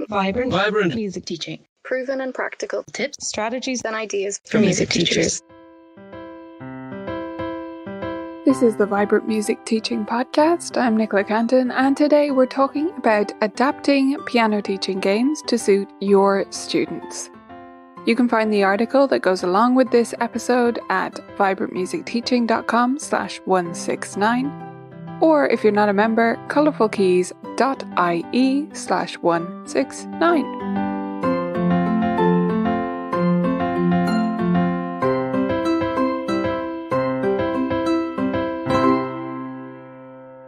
Vibrant music teaching. Proven and practical Tips, strategies, and ideas for music teachers. This is the Vibrant Music Teaching Podcast. I'm Nicola Canton, and today we're talking about adapting piano teaching games to suit your students. You can find the article that goes along with this episode at vibrantmusicteaching.com/169, or if you're not a member, colourfulkeys.ie/169.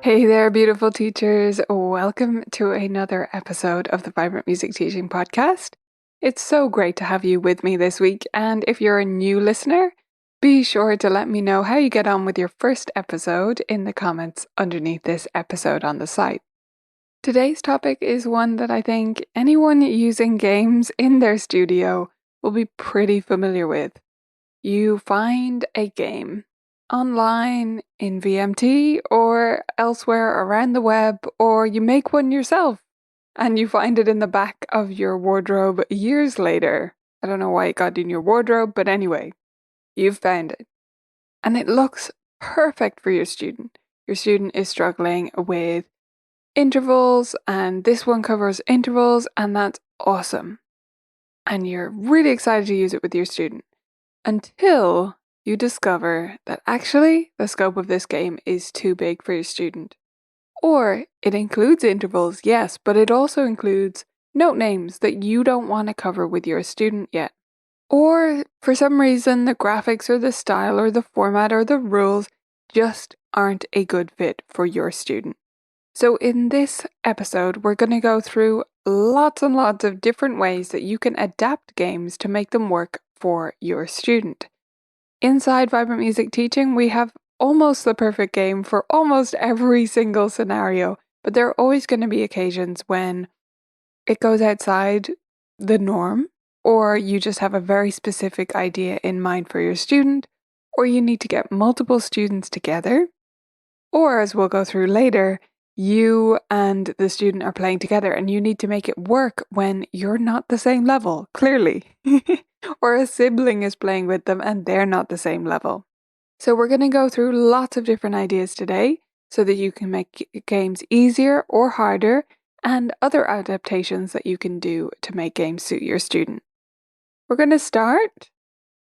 Hey there, beautiful teachers. Welcome to another episode of the Vibrant Music Teaching Podcast. It's so great to have you with me this week, and if you're a new listener, be sure to let me know how you get on with your first episode in the comments underneath this episode on the site. Today's topic is one that I think anyone using games in their studio will be pretty familiar with. You find a game online, in VMT, or elsewhere around the web, or you make one yourself and you find it in the back of your wardrobe years later. I don't know why it got in your wardrobe, but anyway, you've found it. And it looks perfect for your student. Your student is struggling with intervals, and this one covers intervals, and that's awesome. And you're really excited to use it with your student until you discover that actually the scope of this game is too big for your student. Or it includes intervals, yes, but it also includes note names that you don't want to cover with your student yet. Or for some reason the graphics or the style or the format or the rules just aren't a good fit for your student. So in this episode, we're going to go through lots and lots of different ways that you can adapt games to make them work for your student. Inside Vibrant Music Teaching, we have almost the perfect game for almost every single scenario, but there are always going to be occasions when it goes outside the norm, or you just have a very specific idea in mind for your student, or you need to get multiple students together, or as we'll go through later, you and the student are playing together and you need to make it work when you're not the same level, clearly. Or a sibling is playing with them and they're not the same level. So we're going to go through lots of different ideas today so that you can make games easier or harder, and other adaptations that you can do to make games suit your student. We're going to start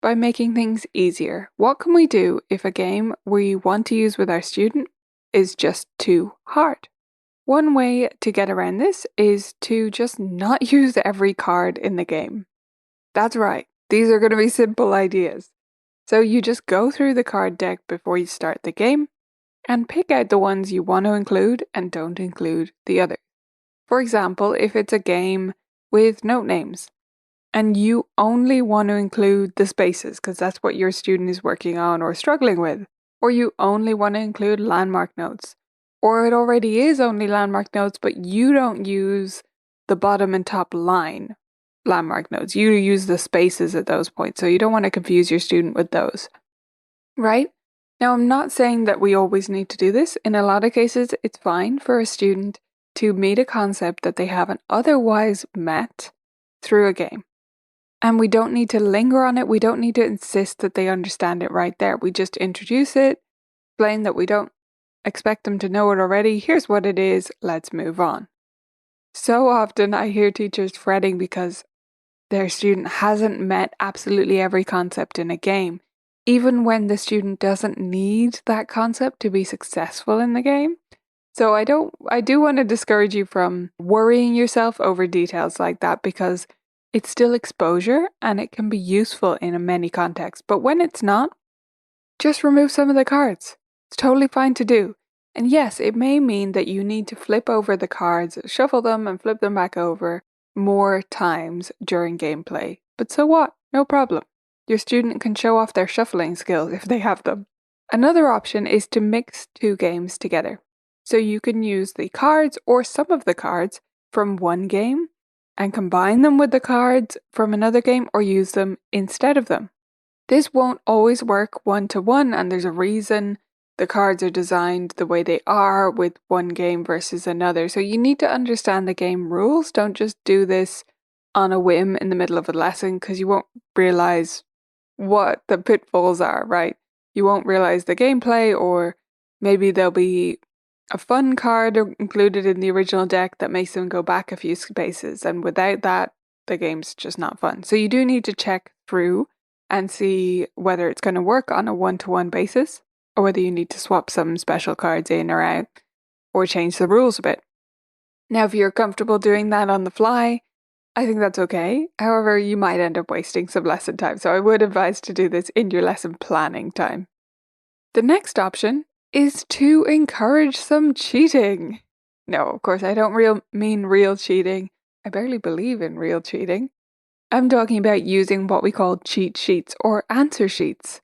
by making things easier. What can we do if a game we want to use with our student is just too hard? One way to get around this is to just not use every card in the game. That's right, these are going to be simple ideas. So you just go through the card deck before you start the game and pick out the ones you want to include and don't include the others. For example, if it's a game with note names and you only want to include the spaces because that's what your student is working on or struggling with, or you only want to include landmark notes, or it already is only landmark notes but you don't use the bottom and top line landmark notes. You use the spaces at those points, so you don't want to confuse your student with those. Right? Now, I'm not saying that we always need to do this. In a lot of cases, it's fine for a student to meet a concept that they haven't otherwise met through a game. And we don't need to linger on it. We don't need to insist that they understand it right there. We just introduce it, explain that we don't expect them to know it already. Here's what it is. Let's move on. So often I hear teachers fretting because their student hasn't met absolutely every concept in a game, even when the student doesn't need that concept to be successful in the game. So I do want to discourage you from worrying yourself over details like that, because it's still exposure and it can be useful in many contexts. But when it's not, just remove some of the cards. It's totally fine to do. And yes, it may mean that you need to flip over the cards, shuffle them and flip them back over more times during gameplay. But so what? No problem. Your student can show off their shuffling skills if they have them. Another option is to mix two games together. So you can use the cards or some of the cards from one game and combine them with the cards from another game, or use them instead of them. This won't always work one-to-one, and there's a reason the cards are designed the way they are with one game versus another. So you need to understand the game rules. Don't just do this on a whim in the middle of a lesson, because you won't realize what the pitfalls are, right? You won't realize the gameplay, or maybe there'll be a fun card included in the original deck that makes them go back a few spaces, and without that, the game's just not fun. So you do need to check through and see whether it's going to work on a one-to-one basis, or whether you need to swap some special cards in or out, or change the rules a bit. Now, if you're comfortable doing that on the fly, I think that's okay. However, you might end up wasting some lesson time, so I would advise to do this in your lesson planning time. The next option is to encourage some cheating. No, of course, I don't mean real cheating. I barely believe in real cheating. I'm talking about using what we call cheat sheets or answer sheets.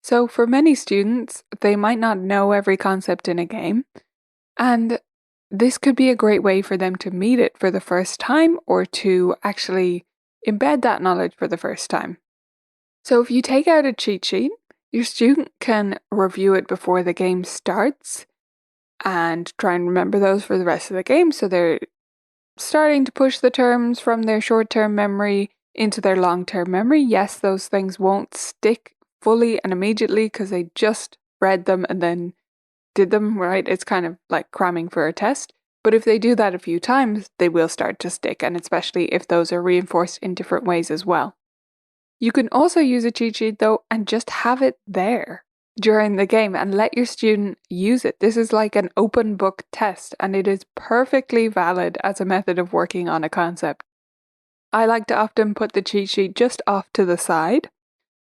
So for many students, they might not know every concept in a game, and this could be a great way for them to meet it for the first time, or to actually embed that knowledge for the first time. So if you take out a cheat sheet, your student can review it before the game starts and try and remember those for the rest of the game. So they're starting to push the terms from their short-term memory into their long-term memory. Yes, those things won't stick fully and immediately because they just read them and then did them, right? It's kind of like cramming for a test. But if they do that a few times, they will start to stick, and especially if those are reinforced in different ways as well. You can also use a cheat sheet though and just have it there during the game and let your student use it. This is like an open book test, and it is perfectly valid as a method of working on a concept. I like to often put the cheat sheet just off to the side.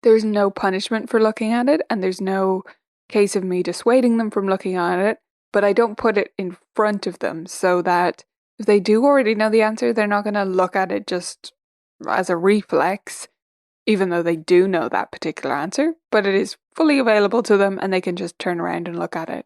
There's no punishment for looking at it, and there's no case of me dissuading them from looking at it, but I don't put it in front of them so that if they do already know the answer, they're not going to look at it just as a reflex, even though they do know that particular answer, but it is fully available to them and they can just turn around and look at it.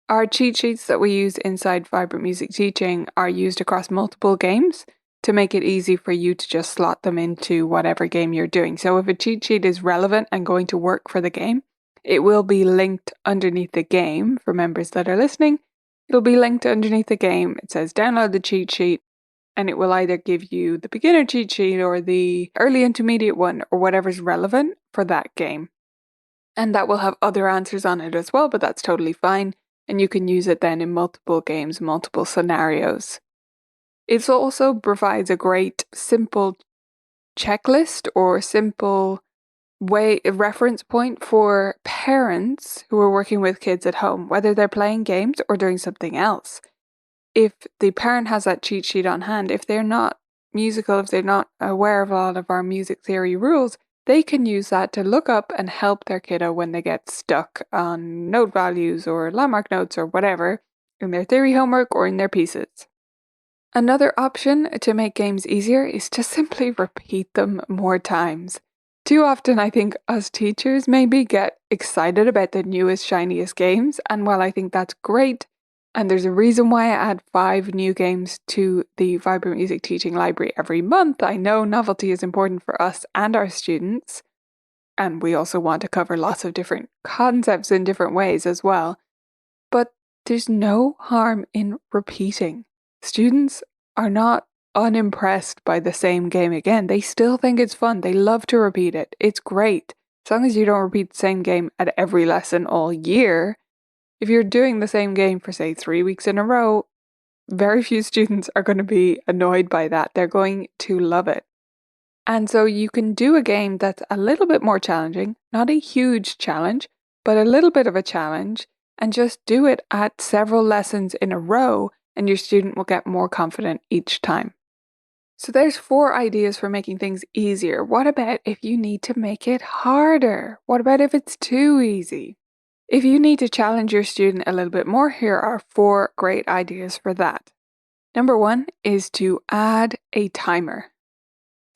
Our cheat sheets that we use inside Vibrant Music Teaching are used across multiple games to make it easy for you to just slot them into whatever game you're doing. So if a cheat sheet is relevant and going to work for the game, it will be linked underneath the game for members that are listening. It'll be linked underneath the game. It says download the cheat sheet, and it will either give you the beginner cheat sheet or the early intermediate one or whatever's relevant for that game. And that will have other answers on it as well, but that's totally fine. And you can use it then in multiple games, multiple scenarios. It also provides a great simple checklist or simple reference point for parents who are working with kids at home, whether they're playing games or doing something else. If the parent has that cheat sheet on hand, if they're not musical, if they're not aware of a lot of our music theory rules, they can use that to look up and help their kiddo when they get stuck on note values or landmark notes or whatever in their theory homework or in their pieces. Another option to make games easier is to simply repeat them more times. Too often, I think us teachers maybe get excited about the newest, shiniest games, and while I think that's great, and there's a reason why I add 5 new games to the Vibrant Music Teaching Library every month, I know novelty is important for us and our students, and we also want to cover lots of different concepts in different ways as well, but there's no harm in repeating. Students are not unimpressed by the same game again. They still think it's fun. They love to repeat it. It's great. As long as you don't repeat the same game at every lesson all year. If you're doing the same game for, say, 3 weeks in a row, very few students are going to be annoyed by that. They're going to love it. And so you can do a game that's a little bit more challenging, not a huge challenge, but a little bit of a challenge, and just do it at several lessons in a row, and your student will get more confident each time. So there's 4 ideas for making things easier. What about if you need to make it harder? What about if it's too easy? If you need to challenge your student a little bit more, here are 4 great ideas for that. Number 1 is to add a timer.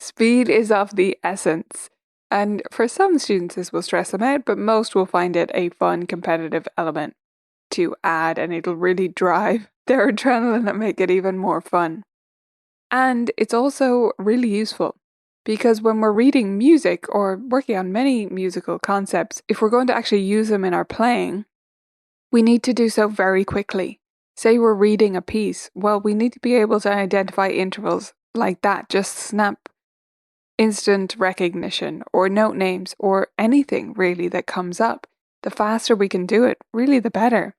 Speed is of the essence. And for some students this will stress them out, but most will find it a fun, competitive element to add, and it'll really drive their adrenaline and make it even more fun. And it's also really useful because when we're reading music or working on many musical concepts, if we're going to actually use them in our playing, we need to do so very quickly. Say we're reading a piece, well, we need to be able to identify intervals like that, just snap instant recognition or note names or anything really that comes up. The faster we can do it, really the better.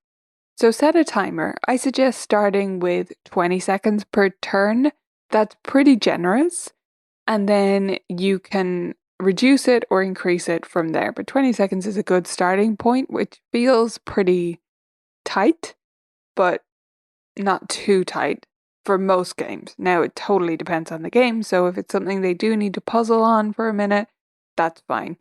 So set a timer. I suggest starting with 20 seconds per turn. That's pretty generous. And then you can reduce it or increase it from there. But 20 seconds is a good starting point, which feels pretty tight, but not too tight for most games. Now, it totally depends on the game, so if it's something they do need to puzzle on for a minute, that's fine.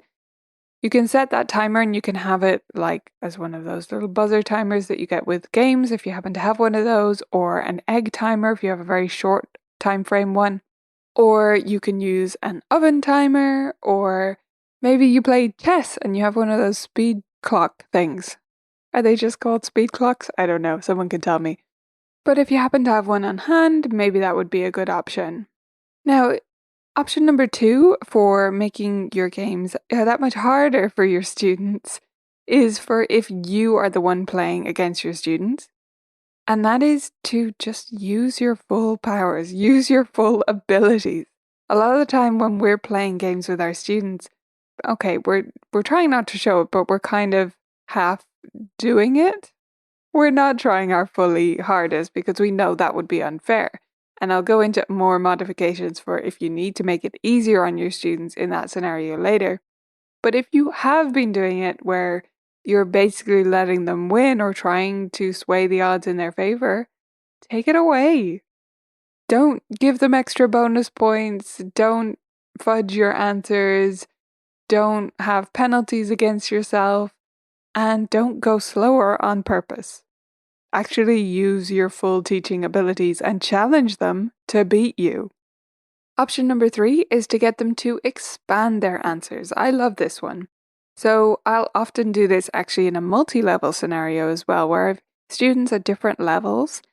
You can set that timer and you can have it like as one of those little buzzer timers that you get with games if you happen to have one of those, or an egg timer if you have a very short time frame one. Or you can use an oven timer, or maybe you play chess and you have one of those speed clock things. Are they just called speed clocks? I don't know, someone can tell me. But if you happen to have one on hand, maybe that would be a good option. Now, option number 2 for making your games that much harder for your students is for if you are the one playing against your students. And that is to just use your full powers, use your full abilities. A lot of the time when we're playing games with our students, okay, we're trying not to show it, but we're kind of half doing it. We're not trying our fully hardest because we know that would be unfair. And I'll go into more modifications for if you need to make it easier on your students in that scenario later. But if you have been doing it where you're basically letting them win or trying to sway the odds in their favor, take it away. Don't give them extra bonus points. Don't fudge your answers. Don't have penalties against yourself. And don't go slower on purpose. Actually use your full teaching abilities and challenge them to beat you. Option number 3 is to get them to expand their answers. I love this one. So I'll often do this actually in a multi-level scenario as well, where I have students at different levels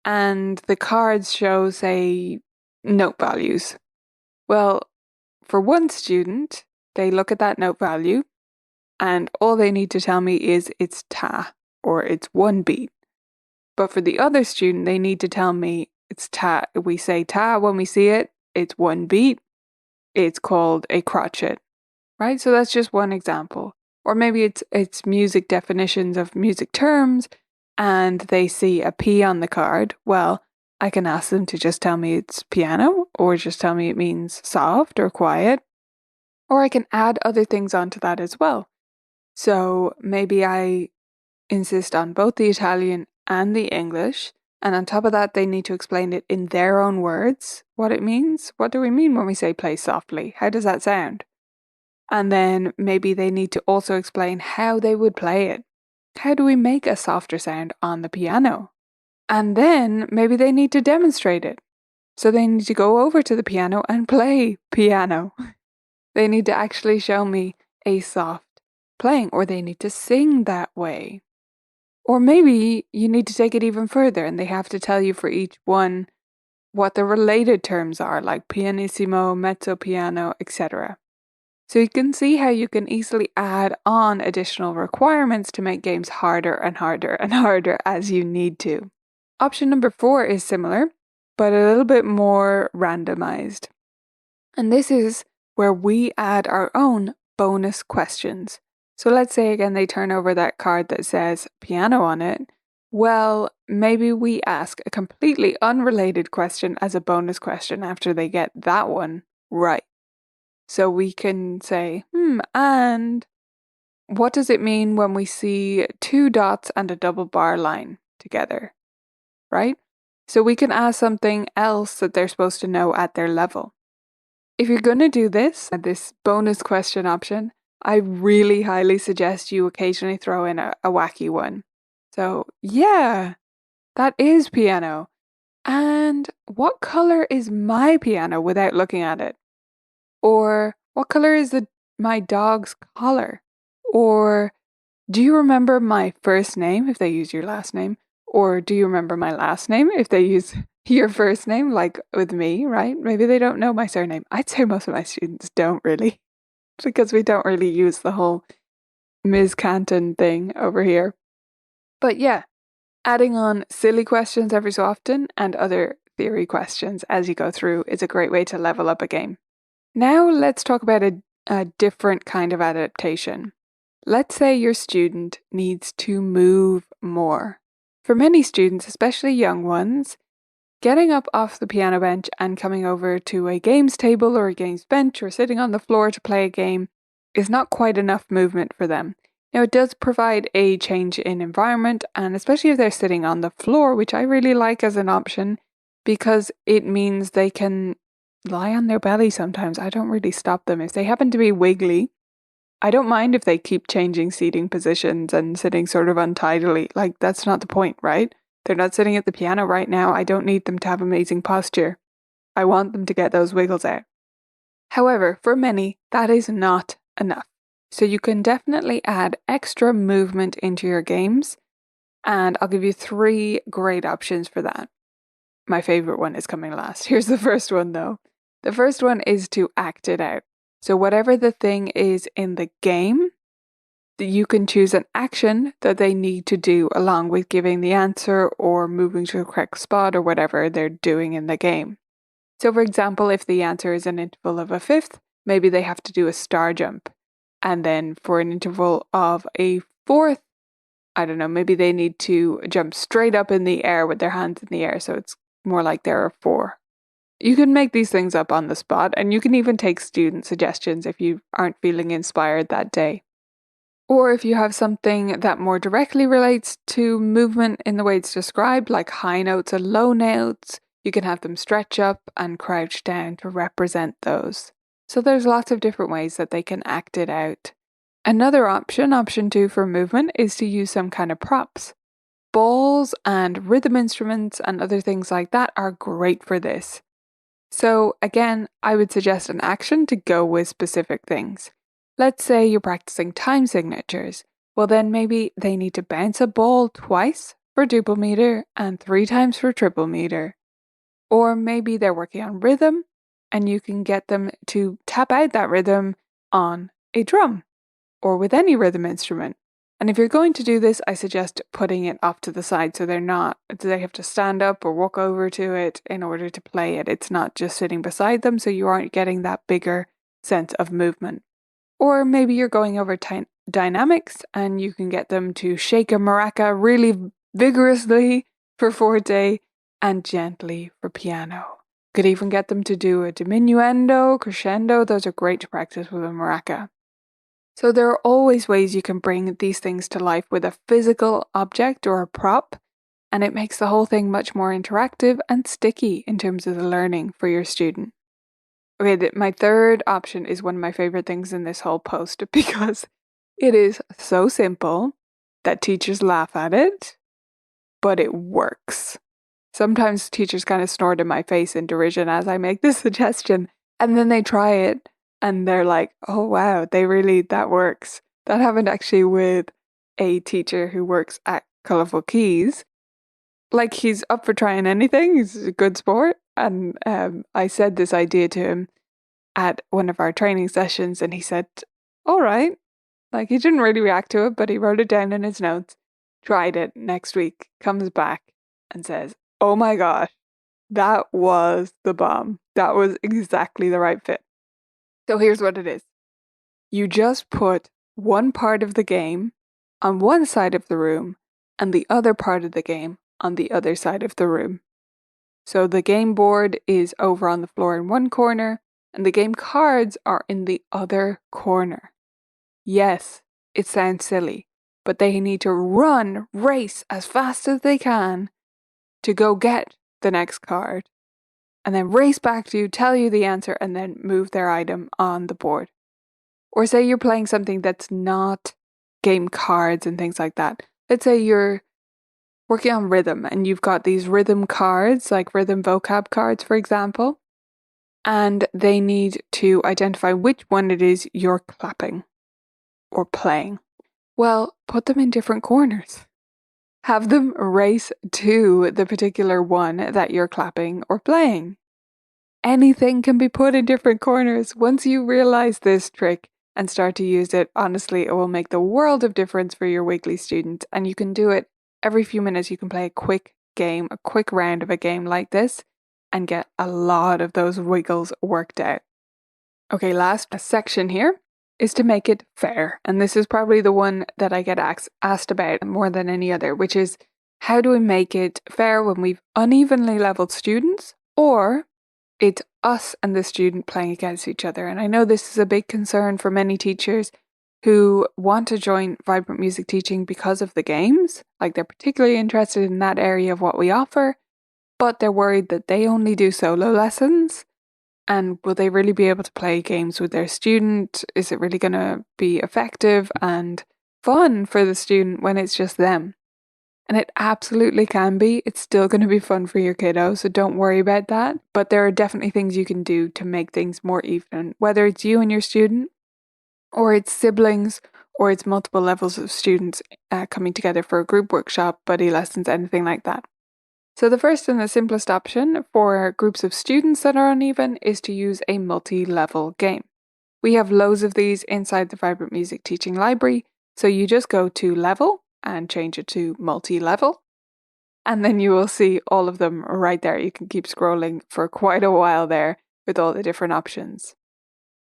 and the cards show, say, note values. Well, for one student, they look at that note value and all they need to tell me is it's ta, or it's one beat. But for the other student, they need to tell me it's ta. We say ta when we see it, it's one beat. It's called a crotchet, right? So that's just one example. Or maybe it's music definitions of music terms and they see a P on the card. Well, I can ask them to just tell me it's piano, or just tell me it means soft or quiet. Or I can add other things onto that as well. So maybe I insist on both the Italian and the English, and on top of that they need to explain it in their own words, what it means. What do we mean when we say play softly? How does that sound? And then maybe they need to also explain how they would play it. How do we make a softer sound on the piano? And then maybe they need to demonstrate it. So they need to go over to the piano and play piano. They need to actually show me a soft playing, or they need to sing that way. Or maybe you need to take it even further and they have to tell you for each one what the related terms are, like pianissimo, mezzo piano, etc. So you can see how you can easily add on additional requirements to make games harder and harder and harder as you need to. Option number 4 is similar, but a little bit more randomized. And this is where we add our own bonus questions. So let's say again they turn over that card that says piano on it. Well, maybe we ask a completely unrelated question as a bonus question after they get that one right. So we can say, and what does it mean when we see 2 dots and a double bar line together? Right? So we can ask something else that they're supposed to know at their level. If you're going to do this bonus question option, I really highly suggest you occasionally throw in a wacky one. So, yeah, that is piano. And what color is my piano without looking at it? Or what color is my dog's collar? Or do you remember my first name if they use your last name? Or do you remember my last name if they use your first name, like with me, right? Maybe they don't know my surname. I'd say most of my students don't really, because we don't really use the whole Ms. Canton thing over here. But yeah, adding on silly questions every so often and other theory questions as you go through is a great way to level up a game. Now let's talk about a different kind of adaptation. Let's say your student needs to move more. For many students, especially young ones, getting up off the piano bench and coming over to a games table or a games bench or sitting on the floor to play a game is not quite enough movement for them. Now, it does provide a change in environment, and especially if they're sitting on the floor, which I really like as an option because it means they can lie on their belly sometimes. I don't really stop them. If they happen to be wiggly, I don't mind if they keep changing seating positions and sitting sort of untidily. Like, that's not the point, right? They're not sitting at the piano right now. I don't need them to have amazing posture. I want them to get those wiggles out. However, for many, that is not enough. So you can definitely add extra movement into your games, and I'll give you 3 great options for that. My favorite one is coming last. Here's the first one though. The first one is to act it out. So whatever the thing is in the game, you can choose an action that they need to do along with giving the answer or moving to the correct spot or whatever they're doing in the game. So for example, if the answer is an interval of a fifth, maybe they have to do a star jump. And then for an interval of a fourth, I don't know, maybe they need to jump straight up in the air with their hands in the air. So it's more like there are 4. You can make these things up on the spot, and you can even take student suggestions if you aren't feeling inspired that day. Or if you have something that more directly relates to movement in the way it's described, like high notes and low notes, you can have them stretch up and crouch down to represent those. So there's lots of different ways that they can act it out. Another option, option 2 for movement, is to use some kind of props. Balls and rhythm instruments and other things like that are great for this. So again, I would suggest an action to go with specific things. Let's say you're practicing time signatures. Well, then maybe they need to bounce a ball twice for duple meter and 3 times for triple meter. Or maybe they're working on rhythm and you can get them to tap out that rhythm on a drum or with any rhythm instrument. And if you're going to do this, I suggest putting it off to the side so they have to stand up or walk over to it in order to play it. It's not just sitting beside them, so you aren't getting that bigger sense of movement. Or maybe you're going over dynamics and you can get them to shake a maraca really vigorously for forte and gently for piano. Could even get them to do a diminuendo, crescendo. Those are great to practice with a maraca. So there are always ways you can bring these things to life with a physical object or a prop, and it makes the whole thing much more interactive and sticky in terms of the learning for your student. Okay, my third option is one of my favorite things in this whole post because it is so simple that teachers laugh at it, but it works. Sometimes teachers kind of snort in my face in derision as I make this suggestion, and then they try it and they're like, oh wow, that works. That happened actually with a teacher who works at Colourful Keys. Like, he's up for trying anything, he's a good sport. And I said this idea to him at one of our training sessions and he said, all right. Like, he didn't really react to it, but he wrote it down in his notes, tried it next week, comes back and says, oh my gosh, that was the bomb. That was exactly the right fit. So here's what it is. You just put one part of the game on one side of the room and the other part of the game on the other side of the room. So the game board is over on the floor in one corner and the game cards are in the other corner. Yes, it sounds silly, but they need to race as fast as they can to go get the next card and then race back to you, tell you the answer, and then move their item on the board. Or say you're playing something that's not game cards and things like that. Let's say you're working on rhythm and you've got these rhythm cards, like rhythm vocab cards, for example, and they need to identify which one it is you're clapping or playing. Well, put them in different corners. Have them race to the particular one that you're clapping or playing. Anything can be put in different corners. Once you realize this trick and start to use it, honestly, it will make the world of difference for your weekly students, and you can do it every few minutes you can play a quick game, a quick round of a game like this, and get a lot of those wiggles worked out. Okay, last section here is to make it fair. And this is probably the one that I get asked about more than any other, which is how do we make it fair when we've unevenly leveled students, or it's us and the student playing against each other? And I know this is a big concern for many teachers who want to join vibrant music teaching because of the games, like they're particularly interested in that area of what we offer, but they're worried that they only do solo lessons. And will they really be able to play games with their student? Is it really going to be effective and fun for the student when it's just them? And it absolutely can be. It's still going to be fun for your kiddo, so don't worry about that. But there are definitely things you can do to make things more even, whether it's you and your student, or it's siblings, or it's multiple levels of students coming together for a group workshop, buddy lessons, anything like that. So the first and the simplest option for groups of students that are uneven is to use a multi-level game. We have loads of these inside the Vibrant Music Teaching Library, so you just go to level and change it to multi-level, and then you will see all of them right there. You can keep scrolling for quite a while there with all the different options.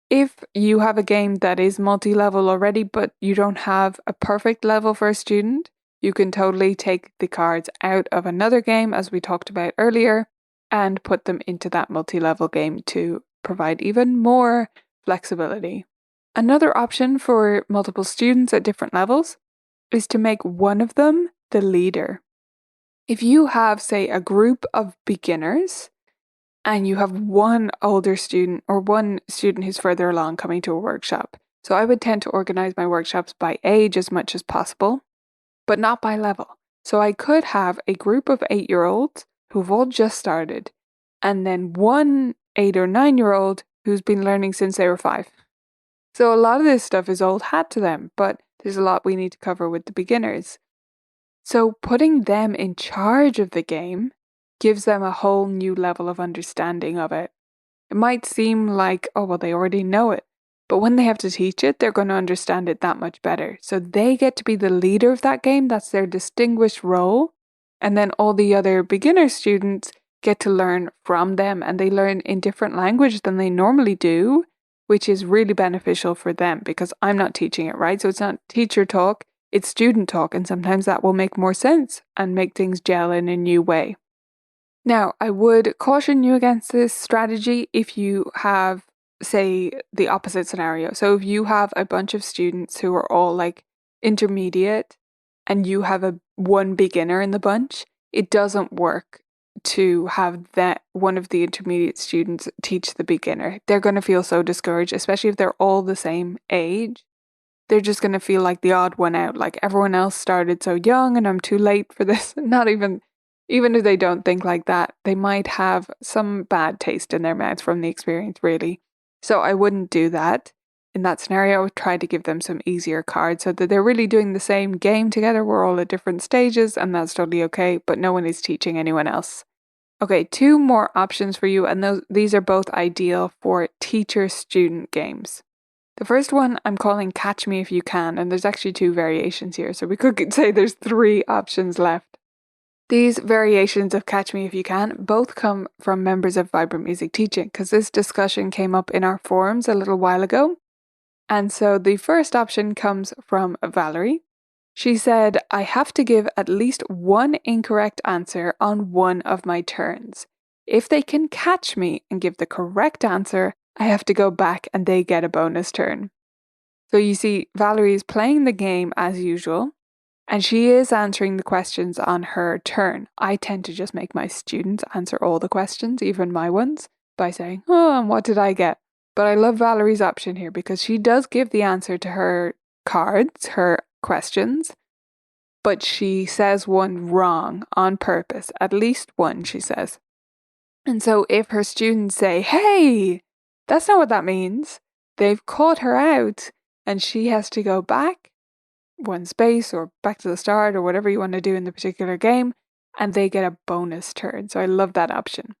If you have a game that is multi-level already, but you don't have a perfect level for a student, you can totally take the cards out of another game, as we talked about earlier, and put them into that multi-level game to provide even more flexibility. Another option for multiple students at different levels is to make one of them the leader. If you have, say, a group of beginners and you have one older student or one student who's further along coming to a workshop, so I would tend to organize my workshops by age as much as possible, but not by level. So I could have a group of 8-year-olds who've all just started, and then one 8 or 9-year-old who's been learning since they were 5. So a lot of this stuff is old hat to them, but there's a lot we need to cover with the beginners. So putting them in charge of the game gives them a whole new level of understanding of it. It might seem like, oh, well, they already know it. But when they have to teach it, they're going to understand it that much better. So they get to be the leader of that game. That's their distinguished role. And then all the other beginner students get to learn from them, and they learn in different language than they normally do, which is really beneficial for them because I'm not teaching it, right? So it's not teacher talk, it's student talk. And sometimes that will make more sense and make things gel in a new way. Now, I would caution you against this strategy if you have, say, the opposite scenario. So if you have a bunch of students who are all like intermediate and you have one beginner in the bunch, it doesn't work to have that one of the intermediate students teach the beginner. They're going to feel so discouraged, especially if they're all the same age. They're just going to feel like the odd one out, like everyone else started so young and I'm too late for this. Not even if they don't think like that, they might have some bad taste in their mouths from the experience, really. So I wouldn't do that. In that scenario, I would try to give them some easier cards so that they're really doing the same game together. We're all at different stages and that's totally okay, but no one is teaching anyone else. Okay, 2 more options for you, and these are both ideal for teacher-student games. The first one I'm calling Catch Me If You Can, and there's actually 2 variations here, so we could say there's 3 options left. These variations of Catch Me If You Can both come from members of Vibrant Music Teaching, because this discussion came up in our forums a little while ago. And so the first option comes from Valerie. She said, I have to give at least one incorrect answer on one of my turns. If they can catch me and give the correct answer, I have to go back and they get a bonus turn. So you see, Valerie is playing the game as usual, and she is answering the questions on her turn. I tend to just make my students answer all the questions, even my ones, by saying, oh, and what did I get? But I love Valerie's option here because she does give the answer to her cards, her questions, but she says one wrong on purpose. At least one, she says. And so if her students say, hey, that's not what that means, they've caught her out and she has to go back one space or back to the start or whatever you want to do in the particular game, and they get a bonus turn. So I love that option.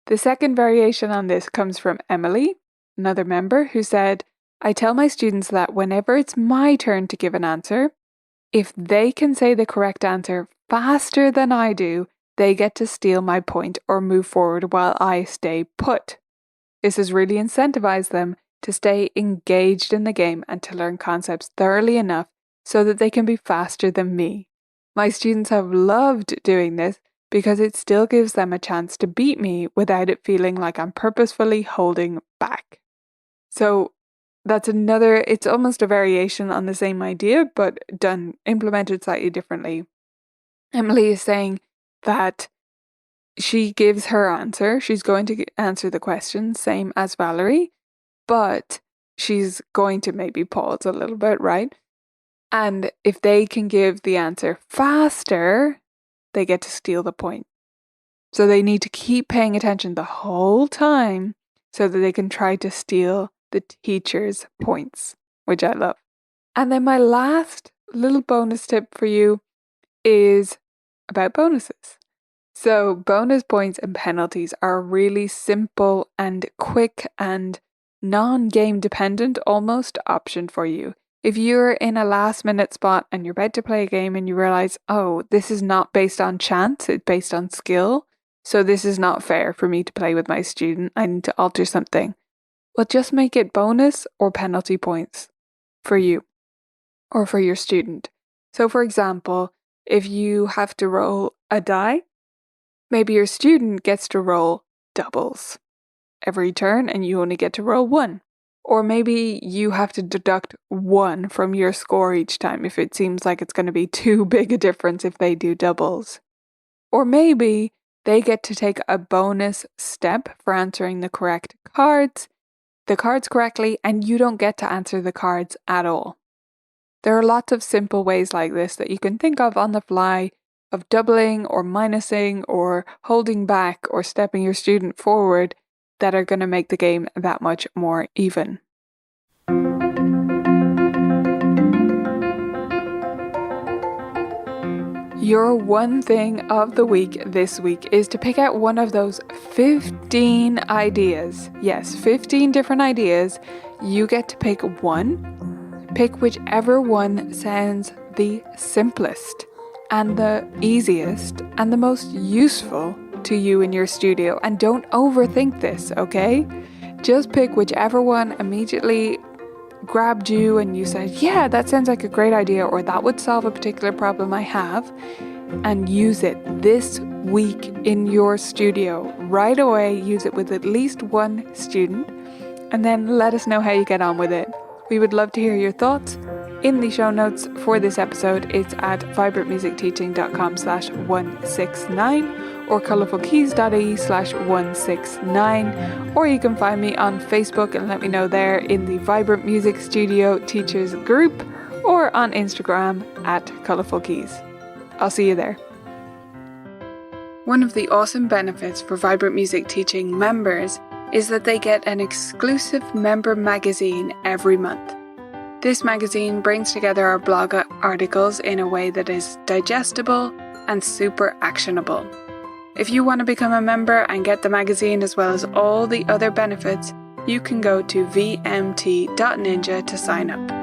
The second variation on this comes from Emily, another member, who said, I tell my students that whenever it's my turn to give an answer, If they can say the correct answer faster than I do, they get to steal my point or move forward while I stay put. This has really incentivized them to stay engaged in the game and to learn concepts thoroughly enough so that they can be faster than me. My students have loved doing this because it still gives them a chance to beat me without it feeling like I'm purposefully holding back. So it's almost a variation on the same idea, but implemented slightly differently. Emily is saying that she gives her answer. She's going to answer the question, same as Valerie, but she's going to maybe pause a little bit, right? And if they can give the answer faster, they get to steal the point. So they need to keep paying attention the whole time so that they can try to steal the teacher's points, which I love. And then my last little bonus tip for you is about bonuses. So bonus points and penalties are a really simple and quick and non-game dependent almost option for you. If you're in a last minute spot and you're about to play a game and you realize, oh, this is not based on chance, it's based on skill, so this is not fair for me to play with my student, I need to alter something. Well, just make it bonus or penalty points for you or for your student. So for example, if you have to roll a die, maybe your student gets to roll doubles every turn and you only get to roll one. Or maybe you have to deduct 1 from your score each time if it seems like it's going to be too big a difference if they do doubles. Or maybe they get to take a bonus step for answering the cards correctly, and you don't get to answer the cards at all. There are lots of simple ways like this that you can think of on the fly of doubling or minusing or holding back or stepping your student forward that are going to make the game that much more even. Your one thing of the week this week is to pick out one of those 15 ideas. Yes, 15 different ideas. You get to pick one. Pick whichever one sounds the simplest and the easiest and the most useful to you in your studio, and don't overthink this, okay? Just pick whichever one immediately grabbed you and you said, yeah, that sounds like a great idea, or that would solve a particular problem I have, and use it this week in your studio. Right away, use it with at least one student, and then let us know how you get on with it. We would love to hear your thoughts. In the show notes for this episode, it's at vibrantmusicteaching.com/169 or colourfulkeys.ie/169, or you can find me on Facebook and let me know there in the Vibrant Music Studio Teachers group, or on Instagram at colourfulkeys. I'll see you there. One of the awesome benefits for Vibrant Music Teaching members is that they get an exclusive member magazine every month. This magazine brings together our blog articles in a way that is digestible and super actionable. If you want to become a member and get the magazine as well as all the other benefits, you can go to vmt.ninja to sign up.